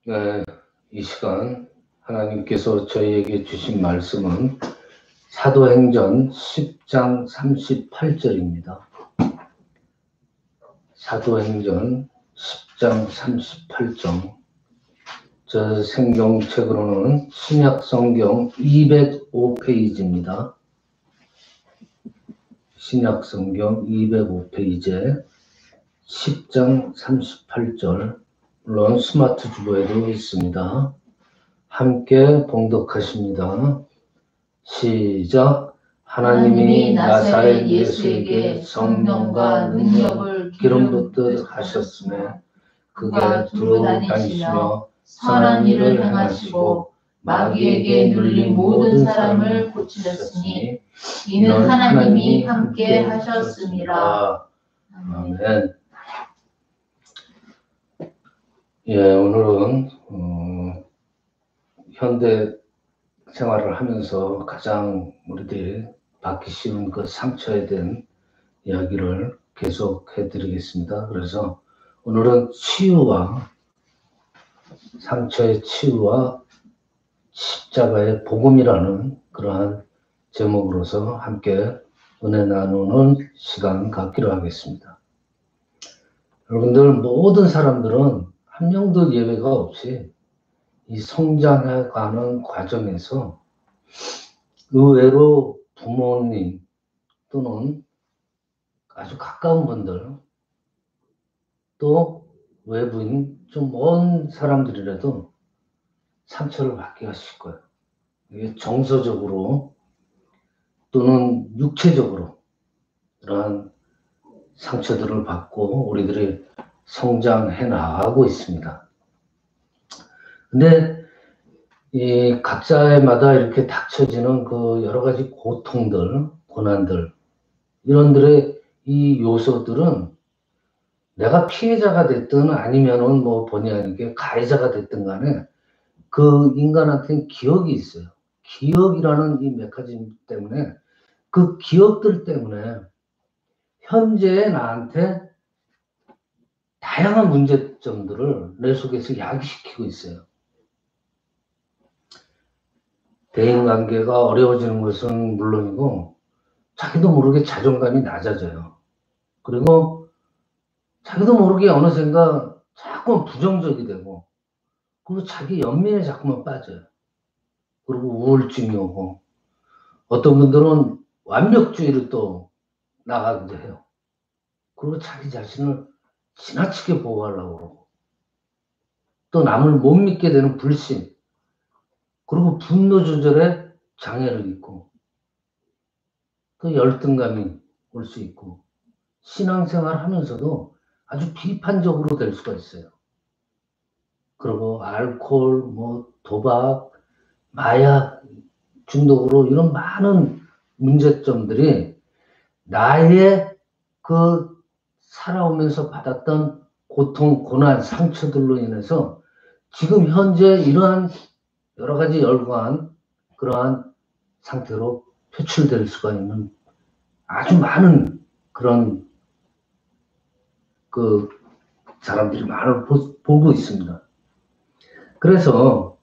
네, 이 시간 하나님께서 저희에게 주신 말씀은 사도행전 10장 38절입니다. 사도행전 10장 38절. 저 생경책으로는 신약성경 205페이지입니다. 신약성경 205페이지에 10장 38절, 물론 스마트 주보에도 있습니다. 함께 봉독하십니다. 시작. 하나님이 나사렛 예수에게 성령과 능력을 기름 붓듯 하셨으며 그가 두루 다니시며 선한 일을 행하시고 마귀에게 눌린 모든 사람을 고치셨으니 이는 하나님이 함께 하셨습니다. 아멘. 오늘은 현대 생활을 하면서 가장 우리들이 받기 쉬운 그 상처에 대한 이야기를 계속 해드리겠습니다. 그래서 오늘은 상처의 치유와 십자가의 복음이라는 그러한 제목으로서 함께 은혜 나누는 시간 갖기로 하겠습니다. 여러분들, 모든 사람들은 한 명도 예외가 없이 이 성장해가는 과정에서 의외로 부모님 또는 아주 가까운 분들, 또 외부인, 좀 먼 사람들이라도 상처를 받기가 쉽을 거예요. 이게 정서적으로 또는 육체적으로 이러한 상처들을 받고 우리들이 성장해 나가고 있습니다. 근데 이 각자마다 이렇게 닥쳐지는 그 여러 가지 고통들, 고난들, 이런들의 이 요소들은 내가 피해자가 됐든 아니면은 뭐 본의 아니게 가해자가 됐든 간에 그 인간한테는 기억이 있어요. 기억이라는 이 메커니즘 때문에 그 기억들 때문에 현재의 나한테 다양한 문제점들을 내 속에서 야기시키고 있어요. 대인관계가 어려워지는 것은 물론이고 자기도 모르게 자존감이 낮아져요. 그리고 자기도 모르게 어느샌가 자꾸 부정적이 되고, 그리고 자기 연민에 자꾸만 빠져요. 그리고 우울증이 오고, 어떤 분들은 완벽주의로 또 나가기도 해요. 그리고 자기 자신을 지나치게 보호하려고 그러고, 또 남을 못 믿게 되는 불신, 그리고 분노 조절에 장애를 입고, 또 열등감이 올 수 있고, 신앙생활 하면서도 아주 비판적으로 될 수가 있어요. 그리고 알코올, 도박, 마약 중독으로 이런 많은 문제점들이 나의 그 살아오면서 받았던 고통, 고난, 상처들로 인해서 지금 현재 이러한 여러 가지 열거한 그러한 상태로 표출될 수가 있는 아주 많은 그런 그 사람들이 많이 보고 있습니다. 그래서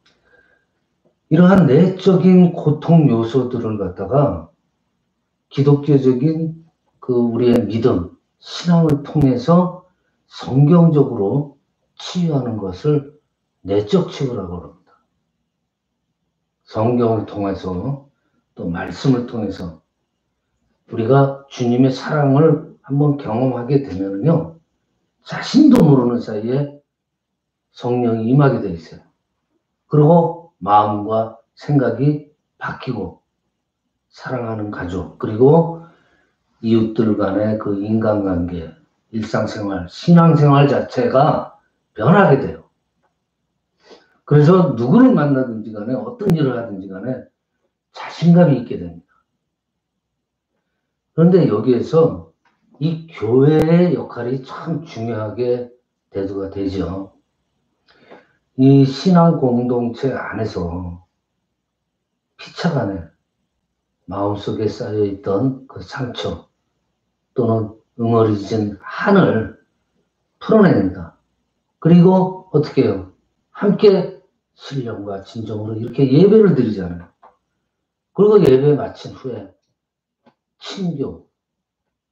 이러한 내적인 고통 요소들을 갖다가 기독교적인 그 우리의 믿음, 신앙을 통해서 성경적으로 치유하는 것을 내적 치유라고 합니다. 성경을 통해서 또 말씀을 통해서 우리가 주님의 사랑을 한번 경험하게 되면요, 자신도 모르는 사이에 성령이 임하게 되어 있어요. 그리고 마음과 생각이 바뀌고 사랑하는 가족, 그리고 이웃들 간의 그 인간관계, 일상생활, 신앙생활 자체가 변하게 돼요. 그래서 누구를 만나든지 간에 어떤 일을 하든지 간에 자신감이 있게 됩니다. 그런데 여기에서 이 교회의 역할이 참 중요하게 대두가 되죠. 이 신앙 공동체 안에서 피차간에 마음속에 쌓여있던 그 상처 또는 응어리진 한을 풀어냅니다. 그리고 어떻게 해요? 함께 신령과 진정으로 이렇게 예배를 드리잖아요. 그리고 예배 마친 후에 친교,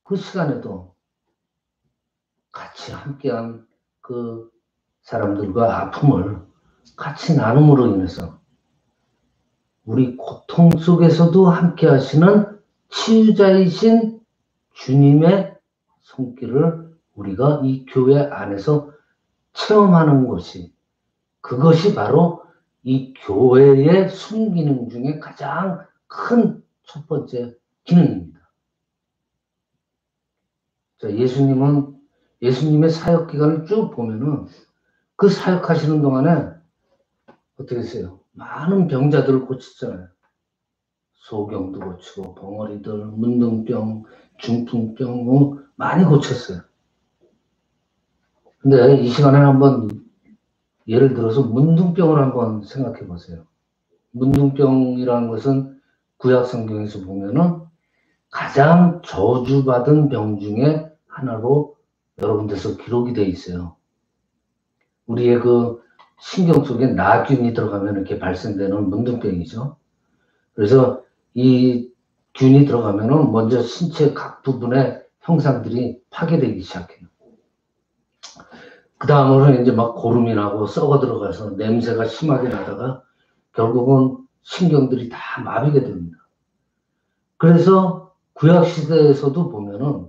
그 시간에도 같이 함께한 그 사람들과 아픔을 같이 나눔으로 인해서 우리 고통 속에서도 함께 하시는 치유자이신 주님의 손길을 우리가 이 교회 안에서 체험하는 것이, 그것이 바로 이 교회의 순기능 중에 가장 큰 첫 번째 기능입니다. 자, 예수님의 사역 기간을 쭉 보면은 그 사역하시는 동안에 어떻게 했어요? 많은 병자들을 고치잖아요. 소경도 고치고 벙어리들, 문둥병, 중풍병 많이 고쳤어요. 근데 이 시간에 한번 예를 들어서 문둥병을 한번 생각해 보세요. 문둥병이라는 것은 구약 성경에서 보면은 가장 저주받은 병 중에 하나로 여러 군데서 기록이 돼 있어요. 우리의 그 신경 속에 나균이 들어가면 이렇게 발생되는 문둥병이죠. 그래서 이 균이 들어가면은 먼저 신체 각 부분의 형상들이 파괴되기 시작해요. 그 다음으로는 이제 막 고름이 나고 썩어 들어가서 냄새가 심하게 나다가 결국은 신경들이 다 마비게 됩니다. 그래서 구약 시대에서도 보면은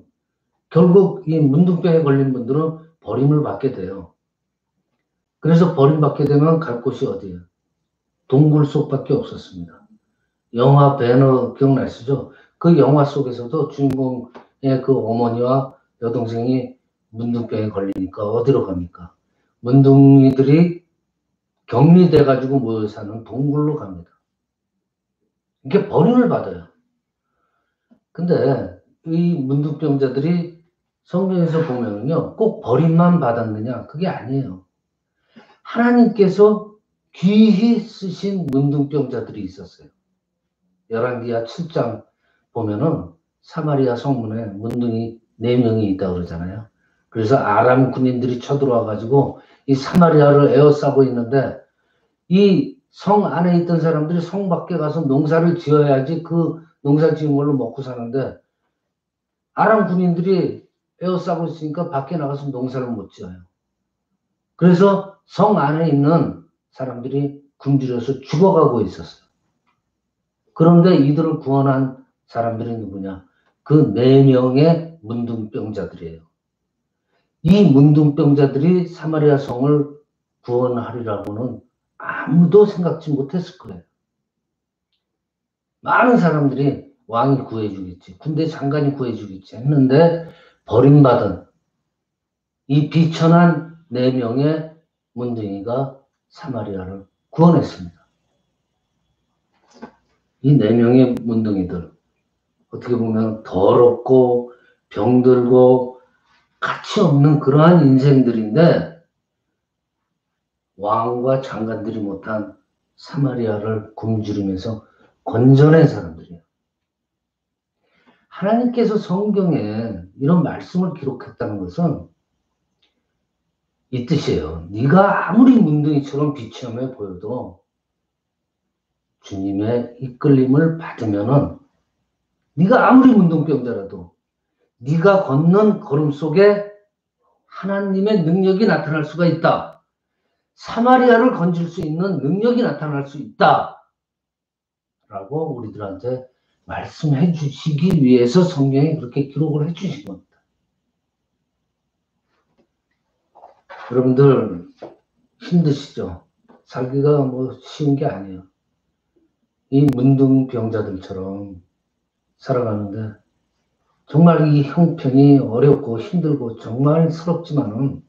결국 이 문둥병에 걸린 분들은 버림을 받게 돼요. 그래서 버림받게 되면 갈 곳이 어디예요? 동굴 속밖에 없었습니다. 영화 배너 기억나시죠? 그 영화 속에서도 주인공의 그 어머니와 여동생이 문둥병에 걸리니까 어디로 갑니까? 문둥이들이 격리돼 가지고 모여 사는 동굴로 갑니다. 이게 버림을 받아요. 근데 이 문둥병자들이 성경에서 보면은요, 꼭 버림만 받았느냐? 그게 아니에요. 하나님께서 귀히 쓰신 문둥병자들이 있었어요. 열왕기하 7장 보면은 사마리아 성문에 문둥이 4명이 있다고 그러잖아요. 그래서 아람 군인들이 쳐들어와 가지고 이 사마리아를 에워싸고 있는데 이 성 안에 있던 사람들이 성 밖에 가서 농사를 지어야지 그 농사 지은 걸로 먹고 사는데 아람 군인들이 에워싸고 있으니까 밖에 나가서 농사를 못 지어요. 그래서 성 안에 있는 사람들이 굶주려서 죽어가고 있었어요. 그런데 이들을 구원한 사람들이 누구냐? 그 4명의 문둥병자들이에요. 이 문둥병자들이 사마리아 성을 구원하리라고는 아무도 생각지 못했을 거예요. 많은 사람들이 왕이 구해주겠지, 군대 장관이 구해주겠지 했는데 버림받은 이 비천한 4명의 문둥이가 사마리아를 구원했습니다. 이 4명의 문둥이들, 어떻게 보면 더럽고 병들고 가치 없는 그러한 인생들인데 왕과 장관들이 못한 사마리아를 굶주리면서 건져낸 사람들이에요. 하나님께서 성경에 이런 말씀을 기록했다는 것은 이 뜻이에요. 네가 아무리 문둥이처럼 비참해 보여도 주님의 이끌림을 받으면은 네가 아무리 문둥병자라도 네가 걷는 걸음 속에 하나님의 능력이 나타날 수가 있다. 사마리아를 건질 수 있는 능력이 나타날 수 있다. 라고 우리들한테 말씀해 주시기 위해서 성경에 그렇게 기록을 해 주신 겁니다. 여러분들 힘드시죠? 살기가 뭐 쉬운 게 아니에요. 이 문둥병자들처럼 살아가는데 정말 이 형편이 어렵고 힘들고 정말 서럽지만은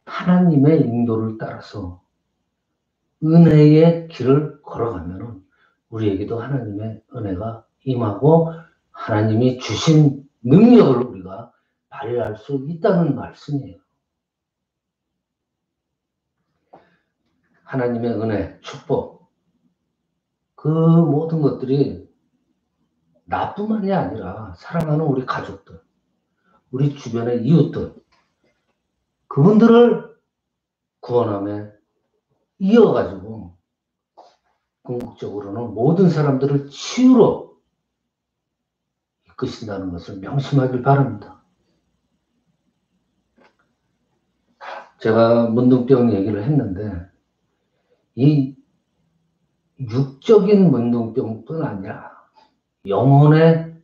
하나님의 인도를 따라서 은혜의 길을 걸어가면은 우리에게도 하나님의 은혜가 임하고 하나님이 주신 능력을 우리가 발휘할 수 있다는 말씀이에요. 하나님의 은혜, 축복, 그 모든 것들이 나뿐만이 아니라 사랑하는 우리 가족들, 우리 주변의 이웃들, 그분들을 구원함에 이어가지고 궁극적으로는 모든 사람들을 치유로 이끄신다는 것을 명심하길 바랍니다. 제가 문둥병 얘기를 했는데 이 육적인 문둥병뿐 아니라 영혼의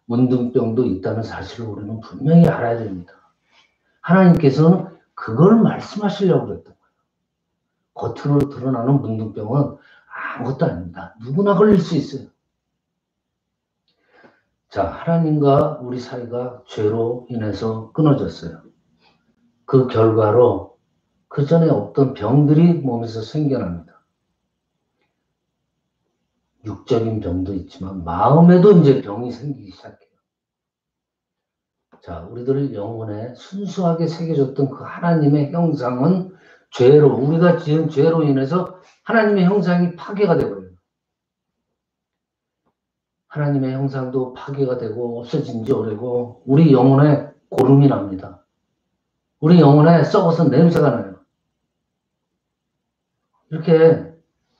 문둥병도 있다는 사실을 우리는 분명히 알아야 됩니다. 하나님께서는 그걸 말씀하시려고 그랬던 거예요. 겉으로 드러나는 문둥병은 아무것도 아닙니다. 누구나 걸릴 수 있어요. 자, 하나님과 우리 사이가 죄로 인해서 끊어졌어요. 그 결과로 그 전에 없던 병들이 몸에서 생겨납니다. 육적인 병도 있지만 마음에도 이제 병이 생기기 시작해요. 자, 우리들 영혼에 순수하게 새겨졌던 그 하나님의 형상은 죄로, 우리가 지은 죄로 인해서 하나님의 형상이 파괴가 되버려요. 하나님의 형상도 파괴가 되고 없어진 지 오래고 우리 영혼에 고름이 납니다. 우리 영혼에 썩어서 냄새가 나요. 이렇게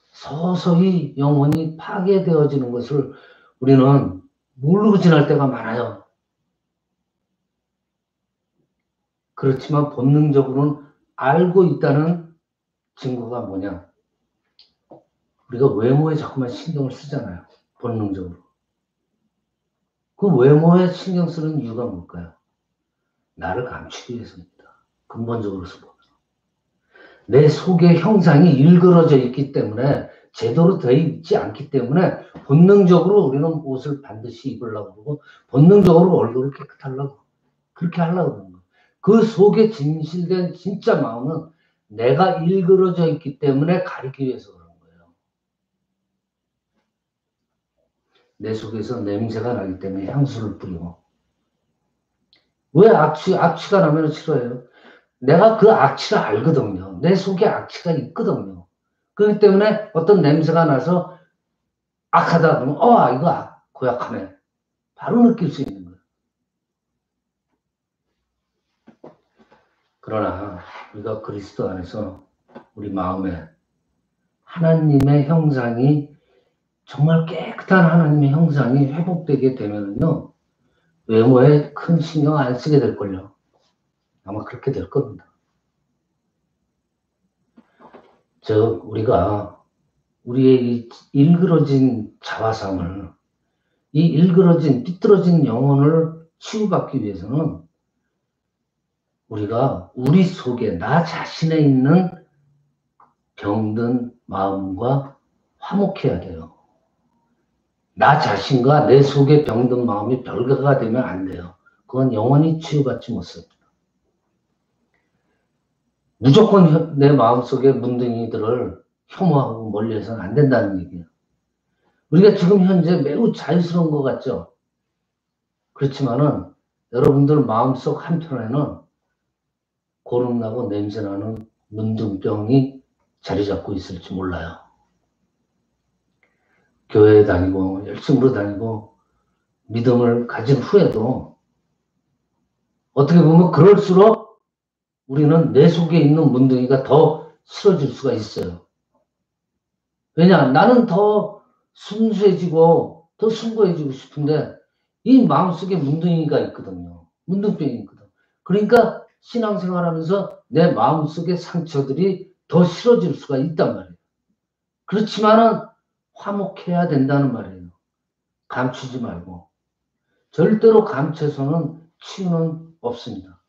서서히 영혼이 파괴되어지는 것을 우리는 모르고 지날 때가 많아요. 그렇지만 본능적으로는 알고 있다는 증거가 뭐냐? 우리가 외모에 자꾸만 신경을 쓰잖아요. 본능적으로. 그 외모에 신경 쓰는 이유가 뭘까요? 나를 감추기 위해서입니다. 근본적으로서 보면. 내 속의 형상이 일그러져 있기 때문에 제대로 되어 있지 않기 때문에 본능적으로 우리는 옷을 반드시 입으려고 그러고 본능적으로 얼굴을 깨끗하려고 그렇게 하려고 그러는 거예요. 그 속에 진실된 진짜 마음은 내가 일그러져 있기 때문에 가리기 위해서 그러는 거예요. 내 속에서 냄새가 나기 때문에 향수를 뿌리고. 왜 악취가 나면 싫어해요? 내가 그 악취를 알거든요. 내 속에 악취가 있거든요. 그렇기 때문에 어떤 냄새가 나서 악하다 그러면 이거 고약하네. 바로 느낄 수 있는 거예요. 그러나 우리가 그리스도 안에서 우리 마음에 하나님의 형상이 정말 깨끗한 하나님의 형상이 회복되게 되면요. 외모에 큰 신경 안 쓰게 될걸요. 아마 그렇게 될 겁니다. 우리가 우리의 이 일그러진 자화상을, 이 일그러진 삐뚤어진 영혼을 치유받기 위해서는 우리가 우리 속에 나 자신에 있는 병든 마음과 화목해야 돼요. 나 자신과 내 속에 병든 마음이 별개가 되면 안 돼요. 그건 영원히 치유받지 못합니다. 무조건 내 마음속에 문둥이들을 혐오하고 멀리해서는 안 된다는 얘기예요. 우리가 지금 현재 매우 자유스러운 것 같죠? 그렇지만은 여러분들 마음속 한편에는 고름나고 냄새나는 문둥병이 자리 잡고 있을지 몰라요. 교회에 다니고 열심으로 다니고 믿음을 가진 후에도 어떻게 보면 그럴수록 우리는 내 속에 있는 문둥이가 더 싫어질 수가 있어요. 왜냐? 나는 더 순수해지고 더 숭고해지고 싶은데 이 마음속에 문둥이가 있거든요. 문둥병이 있거든. 그러니까 신앙생활하면서 내 마음속의 상처들이 더 싫어질 수가 있단 말이에요. 그렇지만은 화목해야 된다는 말이에요. 감추지 말고. 절대로 감춰서는 치유는 없습니다.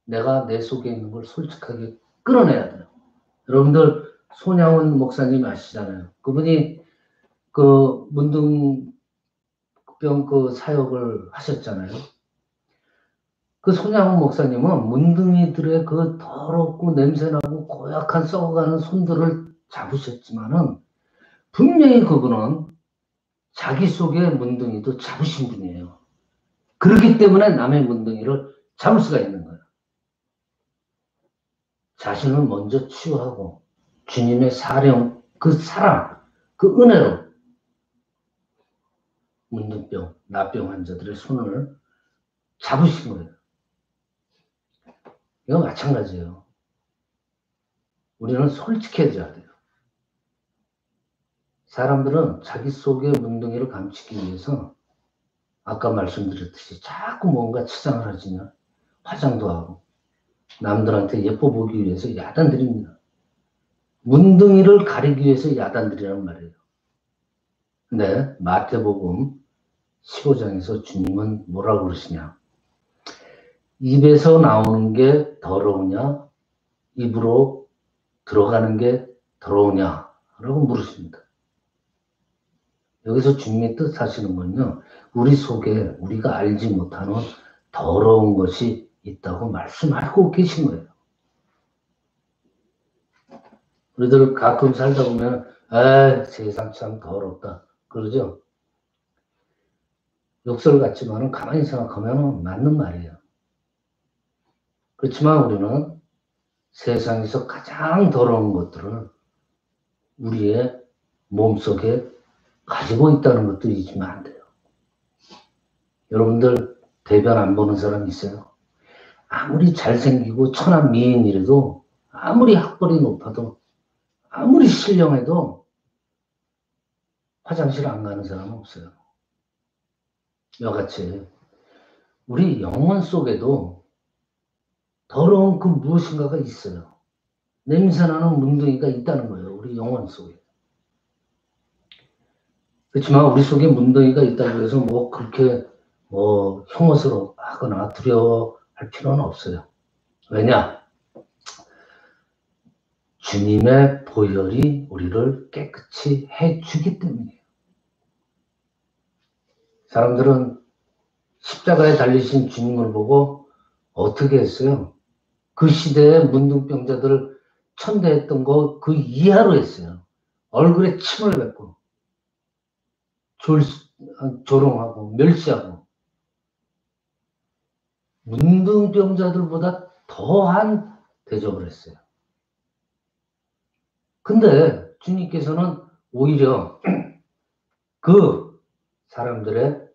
내가 내 속에 있는 걸 솔직하게 끌어내야 돼요. 여러분들 손양원 목사님 아시잖아요. 그분이 그 문둥병 그 사역을 하셨잖아요. 그 손양원 목사님은 문둥이들의 그 더럽고 냄새나고 고약한 썩어가는 손들을 잡으셨지만은 분명히 그분은 자기 속의 문둥이도 잡으신 분이에요. 그렇기 때문에 남의 문둥이를 잡을 수가 있는 거예요. 자신을 먼저 치유하고 주님의 사령, 그 사랑, 그 은혜로 문둥병, 나병 환자들의 손을 잡으신 거예요. 이거 마찬가지예요. 우리는 솔직해져야 돼요. 사람들은 자기 속의 문둥이를 감추기 위해서 아까 말씀드렸듯이 자꾸 뭔가 치장을 하지냐, 화장도 하고 남들한테 예뻐 보기 위해서 야단들입니다. 문둥이를 가리기 위해서 야단들이라는 말이에요. 근데 마태복음 15장에서 주님은 뭐라고 그러시냐? 입에서 나오는 게 더러우냐? 입으로 들어가는 게 더러우냐? 라고 물으십니다. 여기서 주님이 뜻하시는 건요, 우리 속에 우리가 알지 못하는 더러운 것이 있다고 말씀하고 계신 거예요. 우리들 가끔 살다 보면, 세상 참 더럽다. 그러죠? 욕설 같지만은 가만히 생각하면 맞는 말이에요. 그렇지만 우리는 세상에서 가장 더러운 것들을 우리의 몸속에 가지고 있다는 것도 잊으면 안 돼요. 여러분들 대변 안 보는 사람 있어요? 아무리 잘생기고 천한 미인이라도, 아무리 학벌이 높아도, 아무리 신령해도 화장실 안 가는 사람은 없어요. 이같이 우리 영혼 속에도 더러운 그 무엇인가가 있어요. 냄새나는 문둥이가 있다는 거예요. 우리 영혼 속에. 그렇지만 우리 속에 문둥이가 있다고 해서 뭐 그렇게 혐오스러워하거나 두려워할 필요는 없어요. 왜냐? 주님의 보혈이 우리를 깨끗이 해주기 때문이에요. 사람들은 십자가에 달리신 주님을 보고 어떻게 했어요? 그 시대에 문둥병자들을 천대했던 거 그 이하로 했어요. 얼굴에 침을 뱉고 조롱하고 멸시하고 문둥병자들보다 더한 대접을 했어요. 근데 주님께서는 오히려 그 사람들의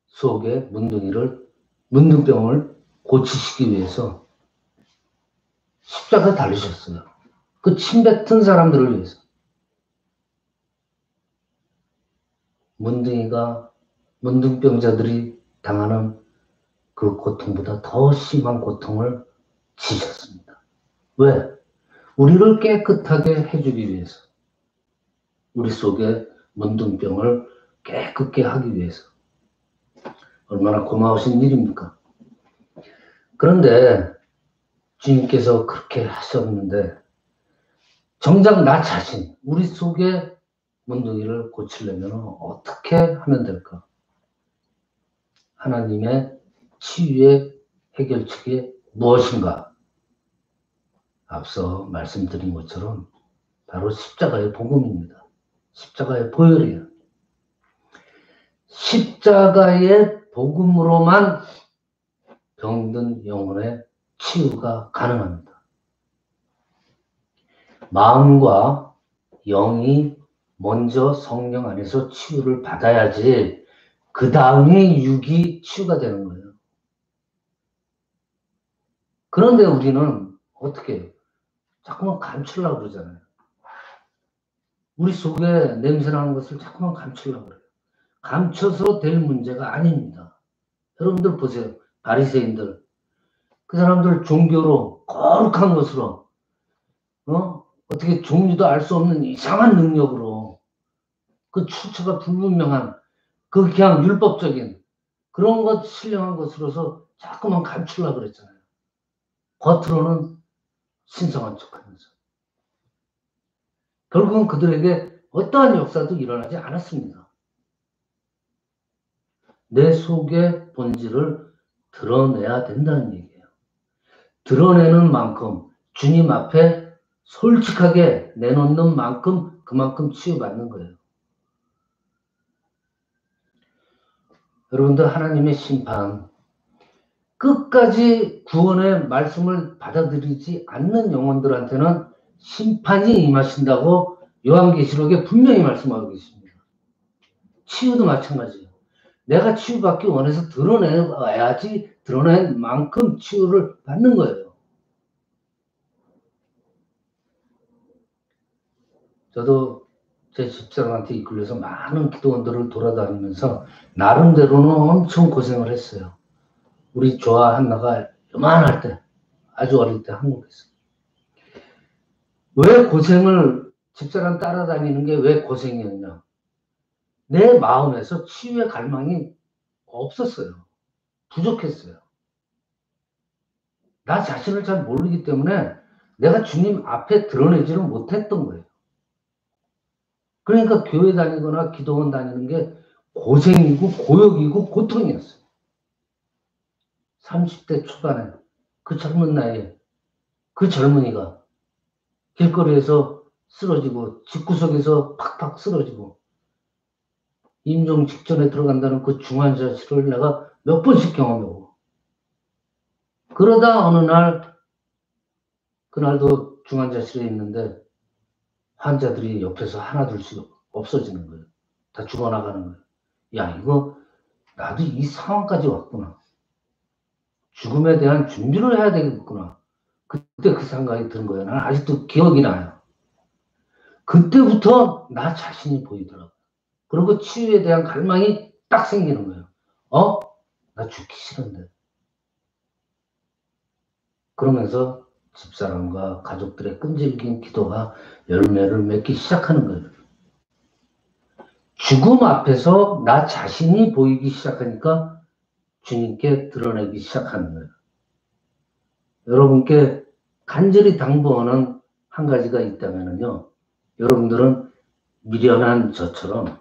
속에 문둥병을 고치시기 위해서 십자가에 달리셨어요. 그 침뱉은 사람들을 위해서. 문둥병자들이 당하는 그 고통보다 더 심한 고통을 지셨습니다. 왜? 우리를 깨끗하게 해주기 위해서. 우리 속에 문둥병을 깨끗게 하기 위해서. 얼마나 고마우신 일입니까? 그런데 주님께서 그렇게 하셨는데 정작 나 자신, 우리 속에 문둥이를 고치려면 어떻게 하면 될까? 하나님의 치유의 해결책이 무엇인가? 앞서 말씀드린 것처럼 바로 십자가의 복음입니다. 십자가의 보혈이에요. 십자가의 복음으로만 병든 영혼의 치유가 가능합니다. 마음과 영이 먼저 성령 안에서 치유를 받아야지 그 다음에 육이 치유가 되는 거예요. 그런데 우리는 어떻게 해요? 자꾸만 감추려고 그러잖아요. 우리 속에 냄새나는 것을 자꾸만 감추려고 그래요. 감춰서 될 문제가 아닙니다. 여러분들 보세요. 바리새인들. 그 사람들 종교로 거룩한 것으로 어떻게 종류도 알 수 없는 이상한 능력으로 그 출처가 불분명한 그 그냥 율법적인 그런 것 신령한 것으로서 자꾸만 감추려고 그랬잖아요. 겉으로는 신성한 척하면서. 결국은 그들에게 어떠한 역사도 일어나지 않았습니다. 내 속의 본질을 드러내야 된다는 얘기예요. 드러내는 만큼 주님 앞에 솔직하게 내놓는 만큼 그만큼 치유받는 거예요. 여러분들 하나님의 심판, 끝까지 구원의 말씀을 받아들이지 않는 영혼들한테는 심판이 임하신다고 요한계시록에 분명히 말씀하고 계십니다. 치유도 마찬가지예요. 내가 치유받기 원해서 드러내야지 드러낸 만큼 치유를 받는 거예요. 저도 제 집사람한테 이끌려서 많은 기도원들을 돌아다니면서 나름대로는 엄청 고생을 했어요. 우리 조아 한나가 요만할 때, 아주 어릴 때 한국에서. 왜 고생을, 집사람 따라다니는 게 왜 고생이었냐? 내 마음에서 치유의 갈망이 없었어요. 부족했어요. 나 자신을 잘 모르기 때문에 내가 주님 앞에 드러내지를 못했던 거예요. 그러니까 교회 다니거나 기도원 다니는 게 고생이고 고역이고 고통이었어요. 30대 초반에 그 젊은 나이에 그 젊은이가 길거리에서 쓰러지고 집구석에서 팍팍 쓰러지고 임종 직전에 들어간다는 그 중환자실을 내가 몇 번씩 경험해보고 그러다 어느 날 그날도 중환자실에 있는데 환자들이 옆에서 하나둘씩 없어지는 거예요. 다 죽어나가는 거예요. 야, 이거 나도 이 상황까지 왔구나. 죽음에 대한 준비를 해야 되겠구나. 그때 그 생각이 든 거예요. 난 아직도 기억이 나요. 그때부터 나 자신이 보이더라고요. 그리고 치유에 대한 갈망이 딱 생기는 거예요. 나 죽기 싫은데. 그러면서 집사람과 가족들의 끈질긴 기도가 열매를 맺기 시작하는 거예요. 죽음 앞에서 나 자신이 보이기 시작하니까 주님께 드러내기 시작하는 거예요. 여러분께 간절히 당부하는 한 가지가 있다면요. 여러분들은 미련한 저처럼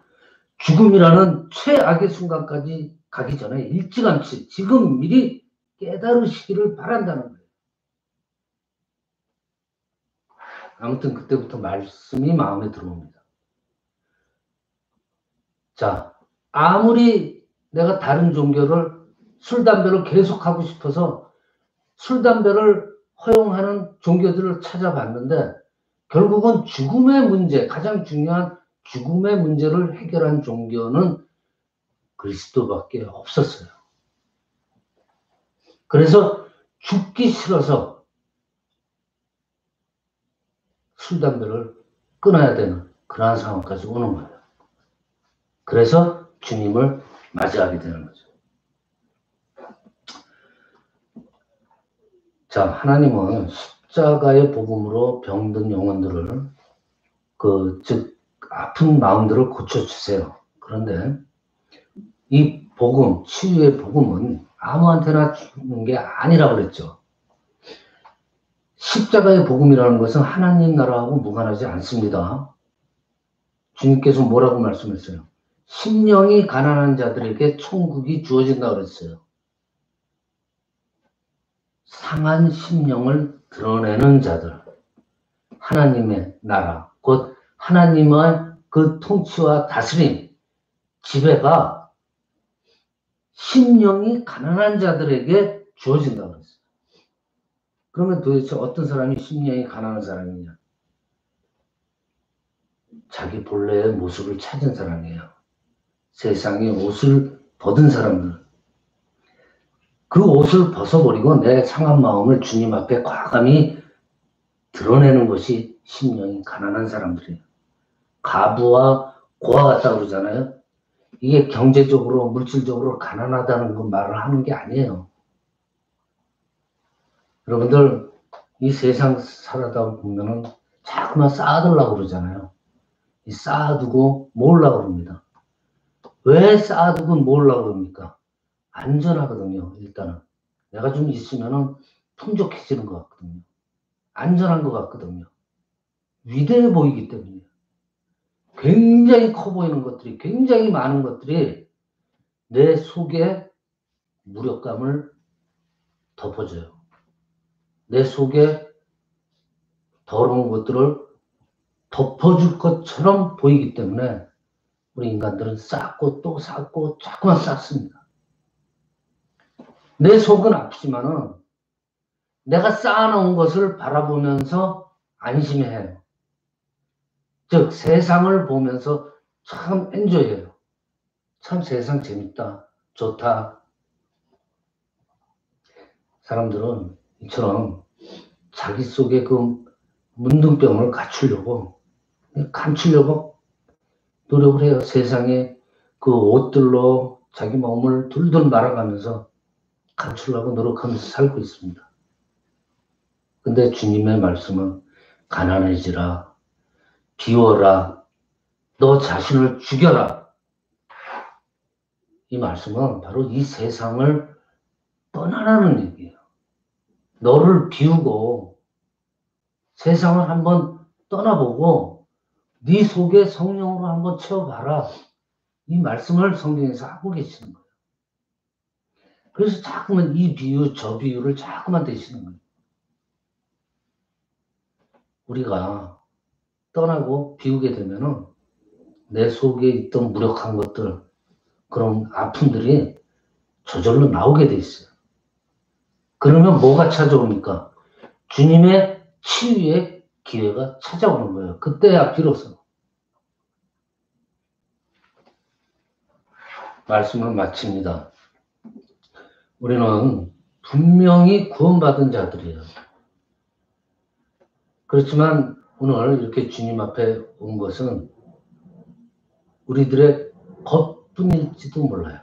죽음이라는 최악의 순간까지 가기 전에 일찌감치 지금 미리 깨달으시기를 바란다는 거예요. 아무튼 그때부터 말씀이 마음에 들어옵니다. 자, 아무리 내가 다른 종교를 술, 담배를 계속하고 싶어서 술, 담배를 허용하는 종교들을 찾아봤는데 결국은 죽음의 문제, 가장 중요한 죽음의 문제를 해결한 종교는 그리스도밖에 없었어요. 그래서 죽기 싫어서 술, 담배를 끊어야 되는 그러한 상황까지 오는 거예요. 그래서 주님을 맞이하게 되는 거죠. 자, 하나님은 십자가의 복음으로 병든 영혼들을 즉 아픈 마음들을 고쳐주세요. 그런데 이 복음, 치유의 복음은 아무한테나 주는 게 아니라고 그랬죠. 십자가의 복음이라는 것은 하나님 나라하고 무관하지 않습니다. 주님께서 뭐라고 말씀했어요? 심령이 가난한 자들에게 천국이 주어진다고 그랬어요. 상한 심령을 드러내는 자들, 하나님의 나라, 곧 하나님의 그 통치와 다스림, 지배가 심령이 가난한 자들에게 주어진다고 그랬어요. 그러면 도대체 어떤 사람이 심령이 가난한 사람이냐? 자기 본래의 모습을 찾은 사람이에요. 세상에 옷을 벗은 사람들. 그 옷을 벗어버리고 내 상한 마음을 주님 앞에 과감히 드러내는 것이 심령이 가난한 사람들이에요. 가부와 고아 같다고 그러잖아요. 이게 경제적으로, 물질적으로 가난하다는 그 말을 하는 게 아니에요. 여러분들, 이 세상 살아다 보면은 자꾸만 쌓아두려고 그러잖아요. 이 쌓아두고 모으려고 그럽니다. 왜 쌓아두고 모으려고 그럽니까? 안전하거든요, 일단은. 내가 좀 있으면은 풍족해지는 것 같거든요. 안전한 것 같거든요. 위대해 보이기 때문이에요. 굉장히 커 보이는 것들이, 굉장히 많은 것들이 내 속에 무력감을 덮어줘요. 내 속에 더러운 것들을 덮어줄 것처럼 보이기 때문에 우리 인간들은 쌓고 또 쌓고 자꾸만 쌓습니다. 내 속은 아프지만은 내가 쌓아놓은 것을 바라보면서 안심해요. 즉 세상을 보면서 참 엔조이해요. 참 세상 재밌다, 좋다. 사람들은 이처럼 자기 속에 그 문둥병을 갖추려고 감추려고 노력을 해요. 세상에 그 옷들로 자기 몸을 둘둘 말아가면서 감추려고 노력하면서 살고 있습니다. 근데 주님의 말씀은 가난해지라, 비워라, 너 자신을 죽여라. 이 말씀은 바로 이 세상을 떠나라는 얘기예요. 너를 비우고 세상을 한번 떠나보고 네 속에 성령으로 한번 채워봐라. 이 말씀을 성경에서 하고 계시는 거예요. 그래서 자꾸만 이 비유, 저 비유를 자꾸만 대시는 거예요. 우리가 떠나고 비우게 되면은 내 속에 있던 무력한 것들, 그런 아픔들이 저절로 나오게 돼 있어요. 그러면 뭐가 찾아옵니까? 주님의 치유의 기회가 찾아오는 거예요. 그때야 비로소. 말씀을 마칩니다. 우리는 분명히 구원받은 자들이에요. 그렇지만 오늘 이렇게 주님 앞에 온 것은 우리들의 겉뿐일지도 몰라요.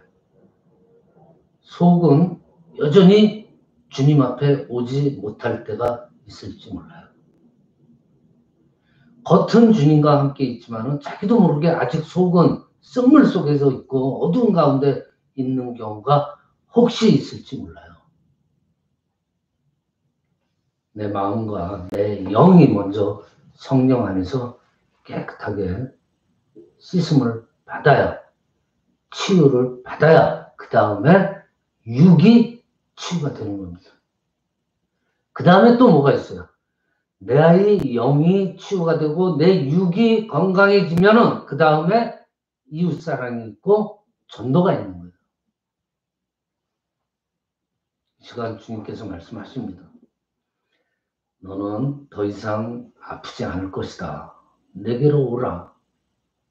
속은 여전히 주님 앞에 오지 못할 때가 있을지 몰라요. 겉은 주님과 함께 있지만은 자기도 모르게 아직 속은 쓴물 속에서 있고 어두운 가운데 있는 경우가 혹시 있을지 몰라요. 내 마음과 내 영이 먼저 성령 안에서 깨끗하게 씻음을 받아야, 치유를 받아야 그 다음에 육이 치유가 되는 겁니다. 그 다음에 또 뭐가 있어요? 내 아이 영이 치유가 되고 내 육이 건강해지면은 그 다음에 이웃사랑이 있고 전도가 있는 거예요. 이 시간 주님께서 말씀하십니다. 너는 더 이상 아프지 않을 것이다. 내게로 오라.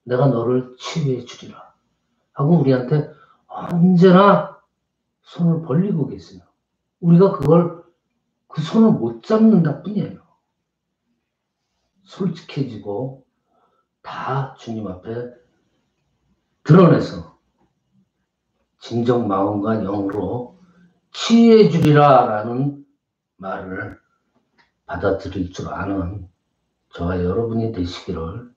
내가 너를 치유해 주리라. 하고 우리한테 언제나 손을 벌리고 계세요. 우리가 그 손을 못 잡는다 뿐이에요. 솔직해지고 다 주님 앞에 드러내서 진정 마음과 영으로 치유해 주리라 라는 말을 받아들일 줄 아는 저와 여러분이 되시기를